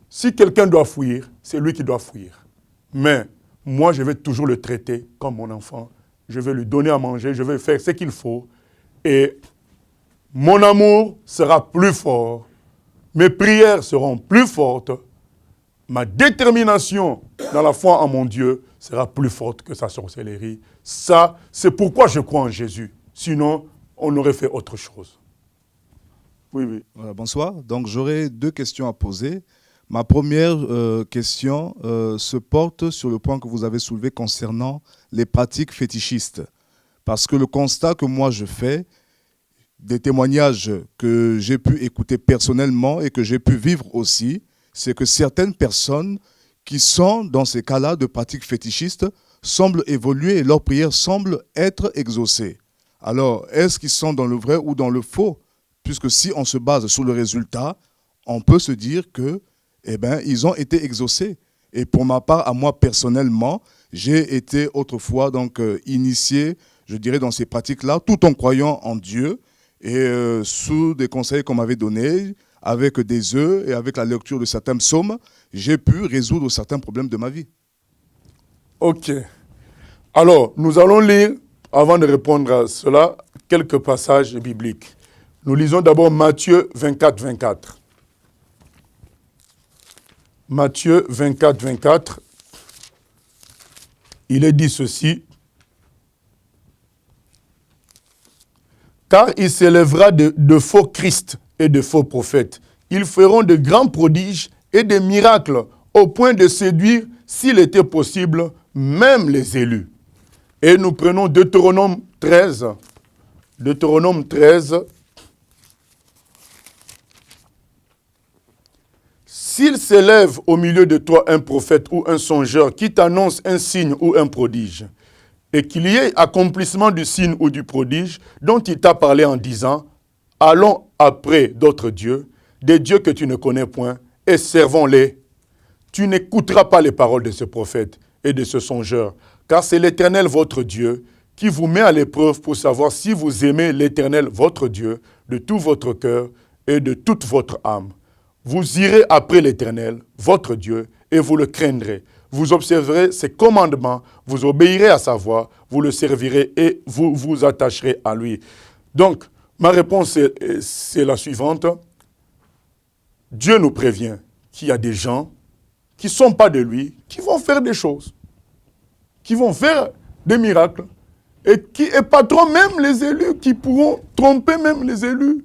si quelqu'un doit fuir, c'est lui qui doit fuir. Mais moi, je vais toujours le traiter comme mon enfant. Je vais lui donner à manger, je vais faire ce qu'il faut. Et mon amour sera plus fort. Mes prières seront plus fortes. Ma détermination dans la foi en mon Dieu sera plus forte que sa sorcellerie. Ça, c'est pourquoi je crois en Jésus. Sinon, on aurait fait autre chose. Oui, oui. Bonsoir. Donc, j'aurais 2 questions à poser. Ma première question se porte sur le point que vous avez soulevé concernant les pratiques fétichistes. Parce que le constat que moi je fais, des témoignages que j'ai pu écouter personnellement et que j'ai pu vivre aussi, c'est que certaines personnes qui sont dans ces cas-là de pratiques fétichistes semblent évoluer et leurs prières semblent être exaucées. Alors, est-ce qu'ils sont dans le vrai ou dans le faux? Puisque si on se base sur le résultat, on peut se dire que, ils ont été exaucés. Et pour ma part, à moi personnellement, j'ai été autrefois donc initié, je dirais, dans ces pratiques-là, tout en croyant en Dieu et sous des conseils qu'on m'avait donnés, avec des œufs et avec la lecture de certains psaumes, j'ai pu résoudre certains problèmes de ma vie. Ok. Alors, nous allons lire, avant de répondre à cela, quelques passages bibliques. Nous lisons d'abord Matthieu 24, 24. Matthieu 24, 24. Il est dit ceci. Car il s'élèvera de faux Christ et de faux prophètes. Ils feront de grands prodiges et des miracles au point de séduire, s'il était possible, même les élus. Et nous prenons Deutéronome 13. Deutéronome 13. S'il s'élève au milieu de toi un prophète ou un songeur qui t'annonce un signe ou un prodige, et qu'il y ait accomplissement du signe ou du prodige dont il t'a parlé en disant « Allons après d'autres dieux, des dieux que tu ne connais point, et servons-les. » Tu n'écouteras pas les paroles de ce prophète et de ce songeur, car c'est l'Éternel votre Dieu qui vous met à l'épreuve pour savoir si vous aimez l'Éternel votre Dieu de tout votre cœur et de toute votre âme. Vous irez après l'Éternel, votre Dieu, et vous le craindrez. Vous observerez ses commandements, vous obéirez à sa voix, vous le servirez et vous vous attacherez à lui. Donc, ma réponse c'est la suivante. Dieu nous prévient qu'il y a des gens qui ne sont pas de lui, qui vont faire des choses, qui vont faire des miracles, et qui épateront même les élus, qui pourront tromper même les élus.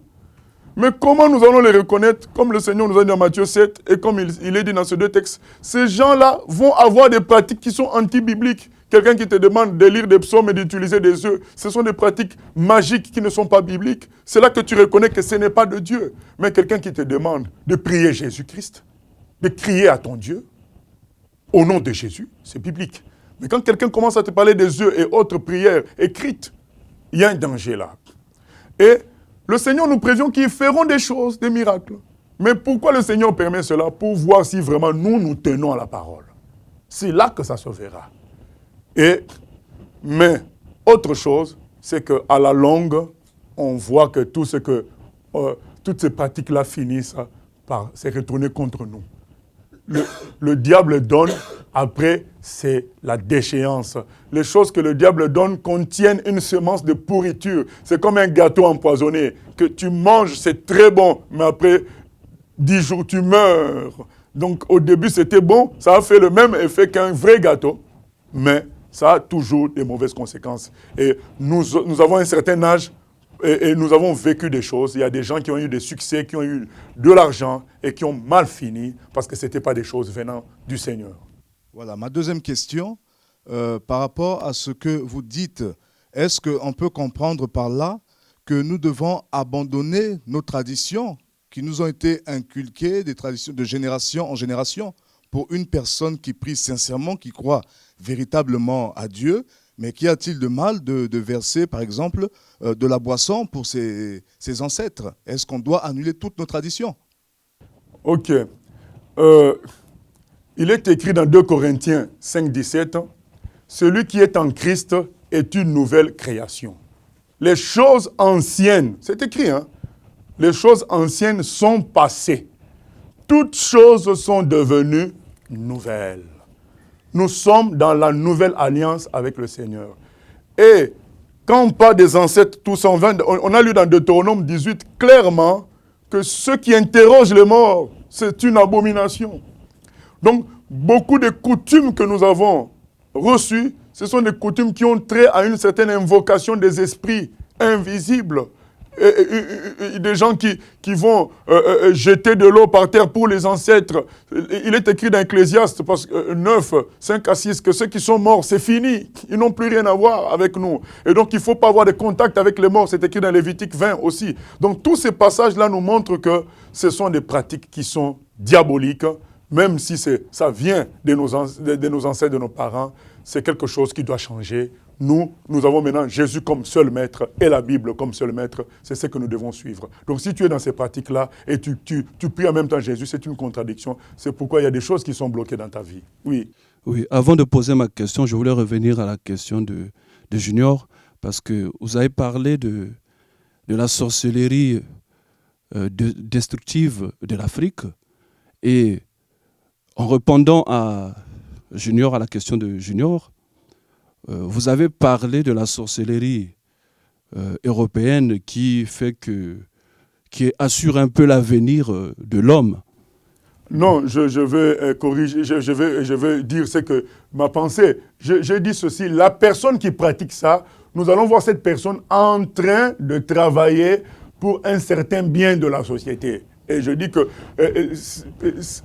Mais comment nous allons les reconnaître, comme le Seigneur nous a dit dans Matthieu 7, et comme il est dit dans ces deux textes, ces gens-là vont avoir des pratiques qui sont anti-bibliques. Quelqu'un qui te demande de lire des psaumes et d'utiliser des œufs, ce sont des pratiques magiques qui ne sont pas bibliques. C'est là que tu reconnais que ce n'est pas de Dieu. Mais quelqu'un qui te demande de prier Jésus-Christ, de crier à ton Dieu, au nom de Jésus, c'est biblique. Mais quand quelqu'un commence à te parler des œufs et autres prières écrites, il y a un danger là. Et le Seigneur nous prévient qu'ils feront des choses, des miracles. Mais pourquoi le Seigneur permet cela? Pour voir si vraiment nous tenons à la parole. C'est là que ça se verra. Mais autre chose, c'est qu'à la longue, on voit que toutes ces pratiques-là finissent par se retourner contre nous. Le diable donne, après c'est la déchéance. Les choses que le diable donne contiennent une semence de pourriture. C'est comme un gâteau empoisonné que tu manges, c'est très bon, mais après 10 jours tu meurs. Donc au début c'était bon, ça a fait le même effet qu'un vrai gâteau, mais ça a toujours des mauvaises conséquences. Et nous avons un certain âge, et nous avons vécu des choses. Il y a des gens qui ont eu des succès, qui ont eu de l'argent et qui ont mal fini parce que ce n'étaient pas des choses venant du Seigneur. Voilà, ma deuxième question, par rapport à ce que vous dites, est-ce qu'on peut comprendre par là que nous devons abandonner nos traditions qui nous ont été inculquées, des traditions de génération en génération, pour une personne qui prie sincèrement, qui croit véritablement à Dieu? Mais qu'y a-t-il de mal de verser, par exemple, de la boisson pour ses ancêtres? Est-ce qu'on doit annuler toutes nos traditions? Ok. Il est écrit dans 2 Corinthiens 5, 17, « Celui qui est en Christ est une nouvelle création. Les choses anciennes, c'est écrit, hein? Les choses anciennes sont passées. Toutes choses sont devenues nouvelles. » Nous sommes dans la nouvelle alliance avec le Seigneur. Et quand on parle des ancêtres, tous en vain, on a lu dans Deutéronome 18 clairement que ceux qui interrogent les morts, c'est une abomination. Donc, beaucoup de coutumes que nous avons reçues, ce sont des coutumes qui ont trait à une certaine invocation des esprits invisibles. des gens qui vont jeter de l'eau par terre pour les ancêtres. Il est écrit dans Ecclésiaste 9, 5 à 6 que ceux qui sont morts, c'est fini. Ils n'ont plus rien à voir avec nous. Et donc, il ne faut pas avoir de contact avec les morts. C'est écrit dans Lévitique 20 aussi. Donc, tous ces passages-là nous montrent que ce sont des pratiques qui sont diaboliques, même si ça vient de nos ancêtres, de nos parents. C'est quelque chose qui doit changer. Nous avons maintenant Jésus comme seul maître et la Bible comme seul maître. C'est ce que nous devons suivre. Donc si tu es dans ces pratiques-là et tu pries en même temps Jésus, c'est une contradiction. C'est pourquoi il y a des choses qui sont bloquées dans ta vie. Oui. Oui, avant de poser ma question, je voulais revenir à la question de Junior, parce que vous avez parlé de la sorcellerie destructive de l'Afrique. Et en répondant à Junior, à la question de Junior, vous avez parlé de la sorcellerie européenne qui assure un peu l'avenir de l'homme. Non, je vais corriger, je vais dire ce que ma pensée. J'ai dit ceci, la personne qui pratique ça, nous allons voir cette personne en train de travailler pour un certain bien de la société. Et je dis que,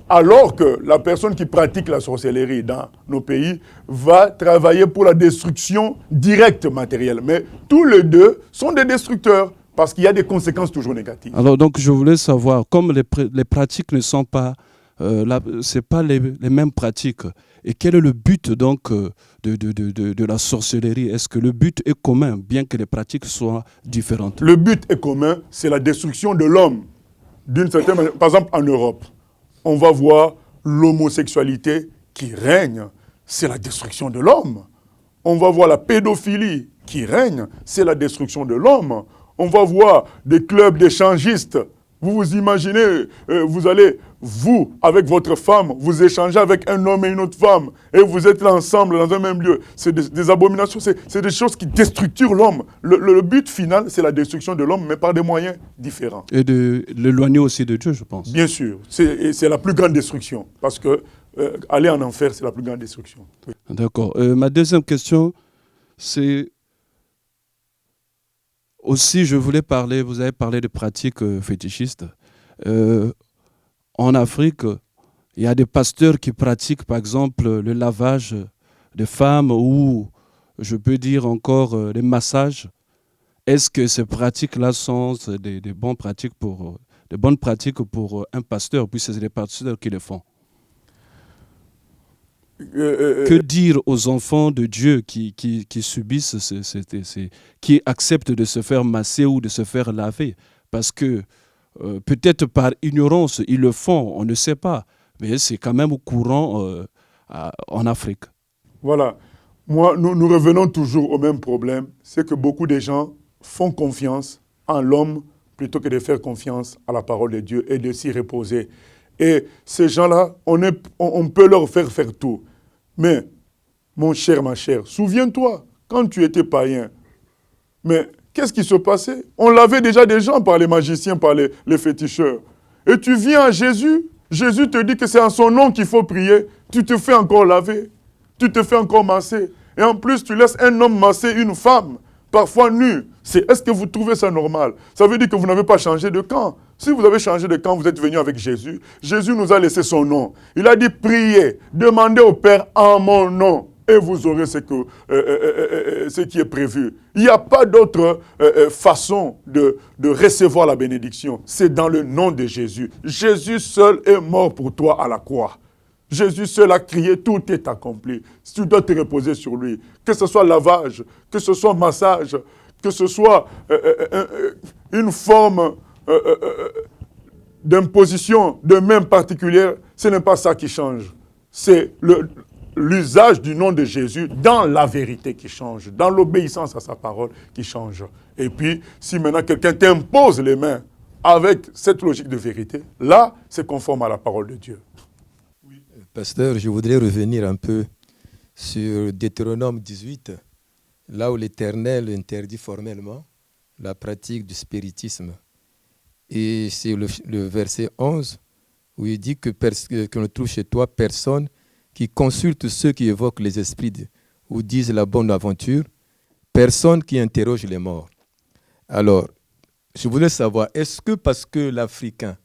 alors que la personne qui pratique la sorcellerie dans nos pays va travailler pour la destruction directe matérielle. Mais tous les deux sont des destructeurs parce qu'il y a des conséquences toujours négatives. Alors donc je voulais savoir, comme les pratiques ne sont pas, c'est pas les mêmes pratiques, et quel est le but donc de la sorcellerie? Est-ce que le but est commun, bien que les pratiques soient différentes? Le but est commun, c'est la destruction de l'homme. D'une certaine manière, par exemple, en Europe, on va voir l'homosexualité qui règne, c'est la destruction de l'homme. On va voir la pédophilie qui règne, c'est la destruction de l'homme. On va voir des clubs d'échangistes. Vous vous imaginez, vous allez, vous, avec votre femme, vous échangez avec un homme et une autre femme, et vous êtes là ensemble dans un même lieu. C'est des abominations, c'est des choses qui déstructurent l'homme. Le but final, c'est la destruction de l'homme, mais par des moyens différents. Et de l'éloigner aussi de Dieu, je pense. Bien sûr, c'est la plus grande destruction, parce que aller en enfer, c'est la plus grande destruction. Oui. D'accord. Ma deuxième question, c'est... Aussi, je voulais parler, vous avez parlé de pratiques fétichistes. En Afrique, il y a des pasteurs qui pratiquent, par exemple, le lavage de femmes ou, je peux dire encore, les massages. Est-ce que ces pratiques-là sont des bonnes pratiques pour un pasteur, puisque c'est les pasteurs qui le font? Que dire aux enfants de Dieu qui subissent, qui acceptent de se faire masser ou de se faire laver? Parce que peut-être par ignorance, ils le font, on ne sait pas. Mais c'est quand même courant en Afrique. Voilà. Moi, nous revenons toujours au même problème. C'est que beaucoup de gens font confiance en l'homme plutôt que de faire confiance à la parole de Dieu et de s'y reposer. Et ces gens-là, on peut leur faire tout. Mais, mon cher, ma chère, souviens-toi, quand tu étais païen, mais qu'est-ce qui se passait? On lavait déjà des gens par les magiciens, par les féticheurs. Et tu viens à Jésus, Jésus te dit que c'est en son nom qu'il faut prier. Tu te fais encore laver, tu te fais encore masser. Et en plus, tu laisses un homme masser une femme, parfois nue. Est-ce que vous trouvez ça normal? Ça veut dire que vous n'avez pas changé de camp. Si vous avez changé de camp, vous êtes venu avec Jésus. Jésus nous a laissé son nom. Il a dit priez, demandez au Père en mon nom et vous aurez ce qui est prévu. Il n'y a pas d'autre façon de recevoir la bénédiction. C'est dans le nom de Jésus. Jésus seul est mort pour toi à la croix. Jésus seul a crié, tout est accompli. Tu dois te reposer sur lui. Que ce soit lavage, que ce soit massage, que ce soit une forme d'imposition de main particulière, ce n'est pas ça qui change. C'est l'usage du nom de Jésus dans la vérité qui change, dans l'obéissance à sa parole qui change. Et puis, si maintenant quelqu'un t'impose les mains avec cette logique de vérité, là, c'est conforme à la parole de Dieu. Pasteur, je voudrais revenir un peu sur Deutéronome 18, là où l'Éternel interdit formellement la pratique du spiritisme. Et c'est le verset 11 où il dit qu'on ne trouve chez toi personne qui consulte ceux qui évoquent les esprits ou disent la bonne aventure, personne qui interroge les morts. Alors, je voulais savoir, est-ce que parce que l'Africain,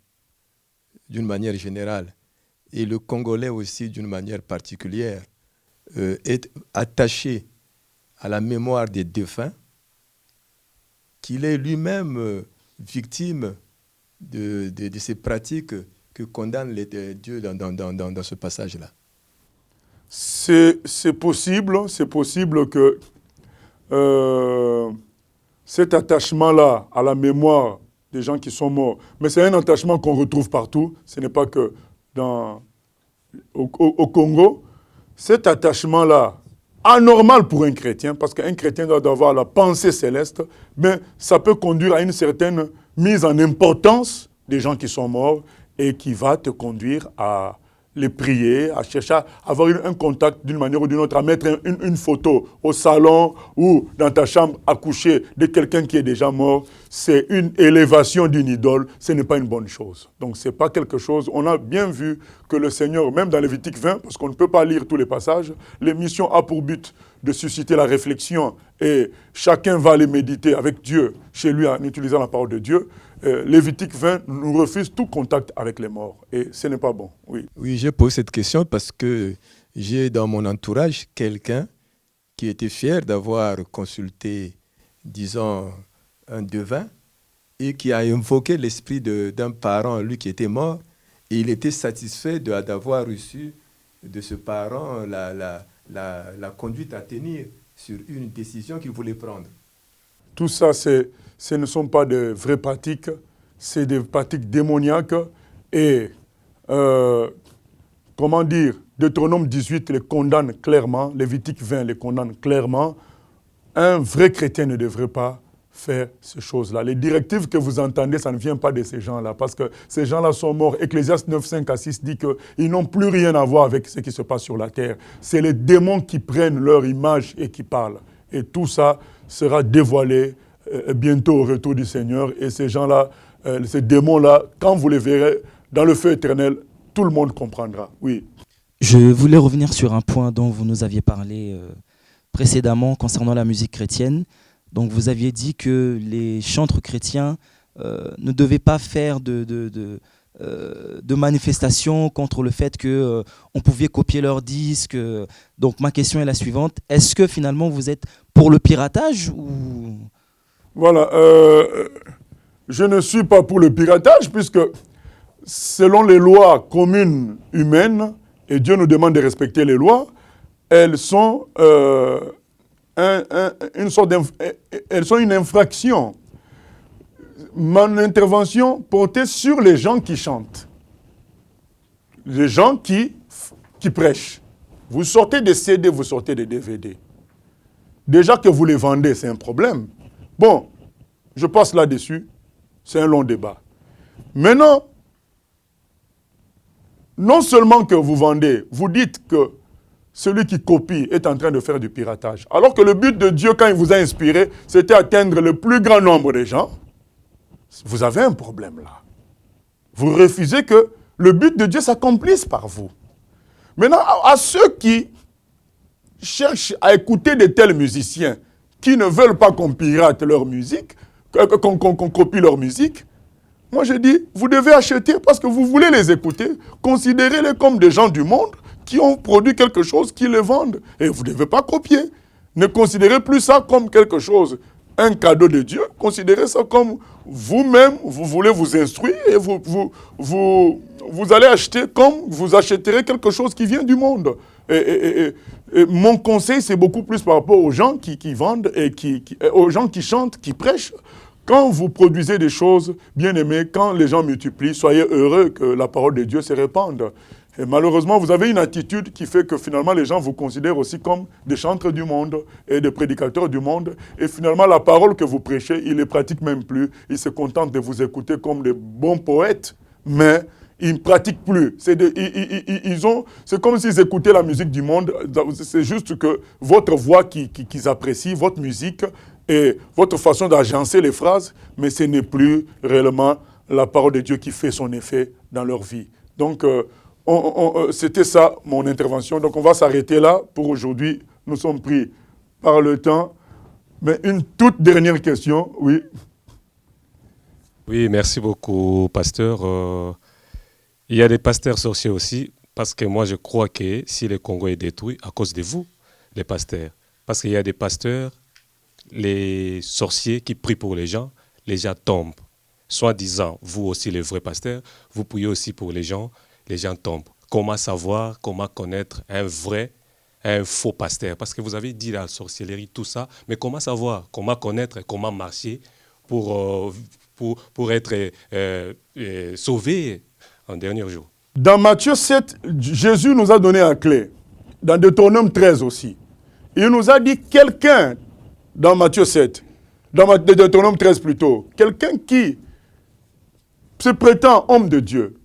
d'une manière générale, et le Congolais aussi d'une manière particulière, est attaché à la mémoire des défunts, qu'il est lui-même victime de ces pratiques que condamnent les dieux dans ce passage-là? C'est possible que cet attachement-là à la mémoire des gens qui sont morts, mais c'est un attachement qu'on retrouve partout, ce n'est pas que au Congo. Cet attachement-là, anormal pour un chrétien, parce qu'un chrétien doit avoir la pensée céleste, mais ça peut conduire à une certaine mise en importance des gens qui sont morts et qui va te conduire à les prier, à chercher à avoir un contact d'une manière ou d'une autre, à mettre une photo au salon ou dans ta chambre à coucher de quelqu'un qui est déjà mort. C'est une élévation d'une idole, ce n'est pas une bonne chose. Donc ce n'est pas quelque chose, on a bien vu que le Seigneur, même dans Lévitique 20, parce qu'on ne peut pas lire tous les passages, l'émission a pour but de susciter la réflexion et chacun va les méditer avec Dieu, chez lui en utilisant la parole de Dieu. Lévitique 20 nous refuse tout contact avec les morts et ce n'est pas bon. Oui, je pose cette question parce que j'ai dans mon entourage quelqu'un qui était fier d'avoir consulté, disons, un devin et qui a invoqué l'esprit d'un parent, lui qui était mort, et il était satisfait d'avoir reçu de ce parent la conduite à tenir sur une décision qu'il voulait prendre. Tout ça, ce ne sont pas de vraies pratiques, c'est des pratiques démoniaques et, comment dire, Deutéronome 18 les condamne clairement, Lévitique 20 les condamne clairement. Un vrai chrétien ne devrait pas faire ces choses-là. Les directives que vous entendez, ça ne vient pas de ces gens-là, parce que ces gens-là sont morts. Ecclésiaste 9, 5 à 6 dit qu'ils n'ont plus rien à voir avec ce qui se passe sur la terre. C'est les démons qui prennent leur image et qui parlent. Et tout ça sera dévoilé bientôt au retour du Seigneur. Et ces gens-là, ces démons-là, quand vous les verrez dans le feu éternel, tout le monde comprendra. Oui. Je voulais revenir sur un point dont vous nous aviez parlé précédemment concernant la musique chrétienne. Donc vous aviez dit que les chantres chrétiens ne devaient pas faire de manifestations contre le fait qu'on pouvait copier leurs disques. Donc ma question est la suivante. Est-ce que finalement vous êtes pour le piratage ou... Voilà. Je ne suis pas pour le piratage puisque selon les lois communes humaines, et Dieu nous demande de respecter les lois, elles sont elles sont une infraction. Mon intervention portait sur les gens qui chantent, les gens qui prêchent. Vous sortez des CD, vous sortez des DVD. Déjà que vous les vendez, c'est un problème. Bon, je passe là-dessus, c'est un long débat. Maintenant, non seulement que vous vendez, vous dites que celui qui copie est en train de faire du piratage. Alors que le but de Dieu, quand il vous a inspiré, c'était atteindre le plus grand nombre de gens. Vous avez un problème là. Vous refusez que le but de Dieu s'accomplisse par vous. Maintenant, à ceux qui cherchent à écouter de tels musiciens, qui ne veulent pas qu'on pirate leur musique, qu'on copie leur musique, moi je dis, vous devez acheter parce que vous voulez les écouter, considérez-les comme des gens du monde qui ont produit quelque chose, qui le vendent. Et vous ne devez pas copier. Ne considérez plus ça comme quelque chose, un cadeau de Dieu. Considérez ça comme vous-même, vous voulez vous instruire et vous allez acheter comme vous achèterez quelque chose qui vient du monde. Et mon conseil, c'est beaucoup plus par rapport aux gens qui vendent et aux gens qui chantent, qui prêchent. Quand vous produisez des choses bien aimées, quand les gens multiplient, soyez heureux que la parole de Dieu se répande. Et malheureusement, vous avez une attitude qui fait que finalement les gens vous considèrent aussi comme des chantres du monde et des prédicateurs du monde. Et finalement, la parole que vous prêchez, ils ne les pratiquent même plus. Ils se contentent de vous écouter comme des bons poètes, mais ils ne pratiquent plus. C'est comme s'ils écoutaient la musique du monde. C'est juste que votre voix qu'ils apprécient, votre musique et votre façon d'agencer les phrases, mais ce n'est plus réellement la parole de Dieu qui fait son effet dans leur vie. Donc, c'était ça mon intervention. Donc on va s'arrêter là pour aujourd'hui. Nous sommes pris par le temps. Mais une toute dernière question, oui. Oui, merci beaucoup, pasteur. Il y a des pasteurs sorciers aussi, parce que moi je crois que si le Congo est détruit, à cause de vous, les pasteurs. Parce qu'il y a des pasteurs, les sorciers qui prient pour les gens tombent. Soi-disant, vous aussi les vrais pasteurs, vous priez aussi pour les gens tombent. Comment savoir, comment connaître un faux pasteur? Parce que vous avez dit la sorcellerie, tout ça, mais comment savoir, comment connaître, comment marcher pour être sauvé en dernier jour? Dans Matthieu 7, Jésus nous a donné une clé. Dans Deutéronome 13 aussi. Il nous a dit quelqu'un, dans Matthieu 7, dans Deutéronome 13 plutôt, quelqu'un qui se prétend homme de Dieu,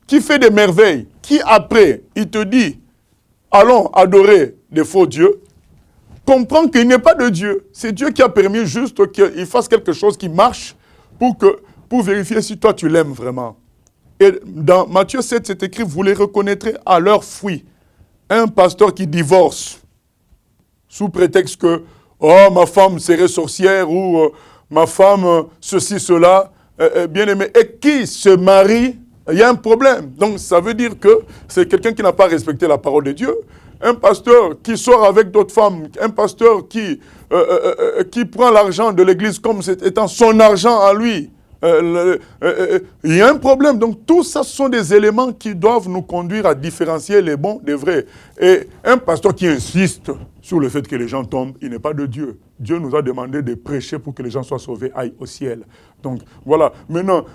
qui fait des merveilles, qui après, il te dit, allons adorer des faux dieux, comprend qu'il n'est pas de Dieu. C'est Dieu qui a permis juste qu'il fasse quelque chose qui marche pour vérifier si toi tu l'aimes vraiment. Et dans Matthieu 7, c'est écrit, vous les reconnaîtrez à leurs fruits. Un pasteur qui divorce, sous prétexte que, oh, ma femme serait sorcière, ou ma femme, ceci, cela, bien aimé, et qui se marie, il y a un problème. Donc, ça veut dire que c'est quelqu'un qui n'a pas respecté la parole de Dieu. Un pasteur qui sort avec d'autres femmes, un pasteur qui prend l'argent de l'église comme étant son argent à lui. Il y a un problème. Donc, tout ça, ce sont des éléments qui doivent nous conduire à différencier les bons des vrais. Et un pasteur qui insiste sur le fait que les gens tombent, il n'est pas de Dieu. Dieu nous a demandé de prêcher pour que les gens soient sauvés, aillent au ciel. Donc, voilà. Maintenant,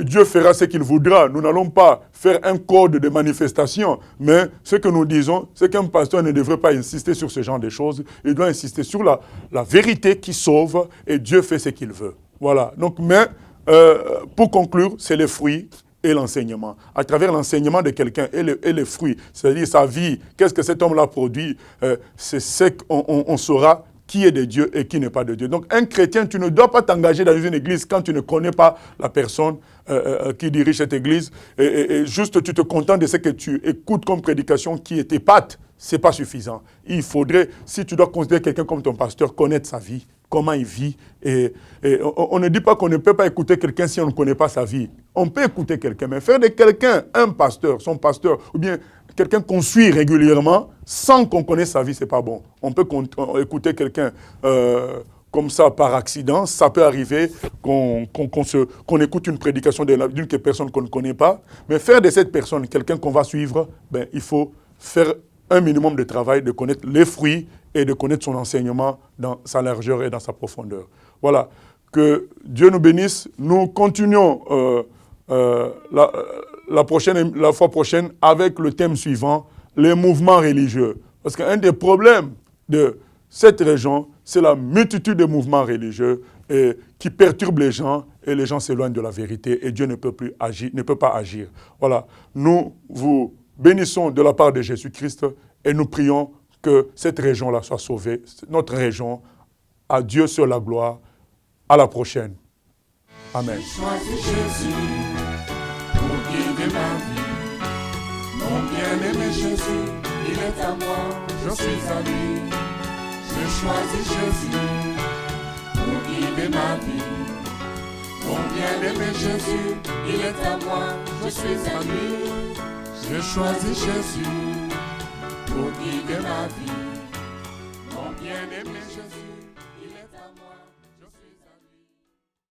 Dieu fera ce qu'il voudra. Nous n'allons pas faire un code de manifestation. Mais ce que nous disons, c'est qu'un pasteur ne devrait pas insister sur ce genre de choses. Il doit insister sur la vérité qui sauve et Dieu fait ce qu'il veut. Voilà. Donc, mais, pour conclure, c'est les fruits et l'enseignement. À travers l'enseignement de quelqu'un et les fruits, c'est-à-dire sa vie, qu'est-ce que cet homme-là produit, c'est ce qu'on saura qui est de Dieu et qui n'est pas de Dieu. Donc un chrétien, tu ne dois pas t'engager dans une église quand tu ne connais pas la personne qui dirige cette église et juste tu te contentes de ce que tu écoutes comme prédication qui est épate, ce n'est pas suffisant. Il faudrait, si tu dois considérer quelqu'un comme ton pasteur, connaître sa vie, comment il vit. Et on ne dit pas qu'on ne peut pas écouter quelqu'un si on ne connaît pas sa vie. On peut écouter quelqu'un, mais faire de quelqu'un un pasteur, son pasteur, ou bien quelqu'un qu'on suit régulièrement, sans qu'on connaisse sa vie, ce n'est pas bon. On peut écouter quelqu'un comme ça par accident. Ça peut arriver qu'on écoute une prédication d'une personne qu'on ne connaît pas. Mais faire de cette personne quelqu'un qu'on va suivre, ben, il faut faire un minimum de travail, de connaître les fruits et de connaître son enseignement dans sa largeur et dans sa profondeur. Voilà. Que Dieu nous bénisse. Nous continuons la fois prochaine avec le thème suivant, les mouvements religieux. Parce qu'un des problèmes de cette région, c'est la multitude de mouvements religieux qui perturbent les gens et les gens s'éloignent de la vérité et Dieu ne peut pas agir. Voilà. Nous vous bénissons de la part de Jésus-Christ et nous prions que cette région-là soit sauvée, notre région. À Dieu sur la gloire. À la prochaine. Amen. J'ai choisi Jésus pour guider ma vie. Mon bien-aimé Jésus, il est à moi, je suis à lui. J'ai choisi Jésus pour guider ma vie. Mon bien-aimé Jésus, il est à moi, je suis à lui. J'ai choisi Jésus pour guider ma vie. Mon bien-aimé Jésus.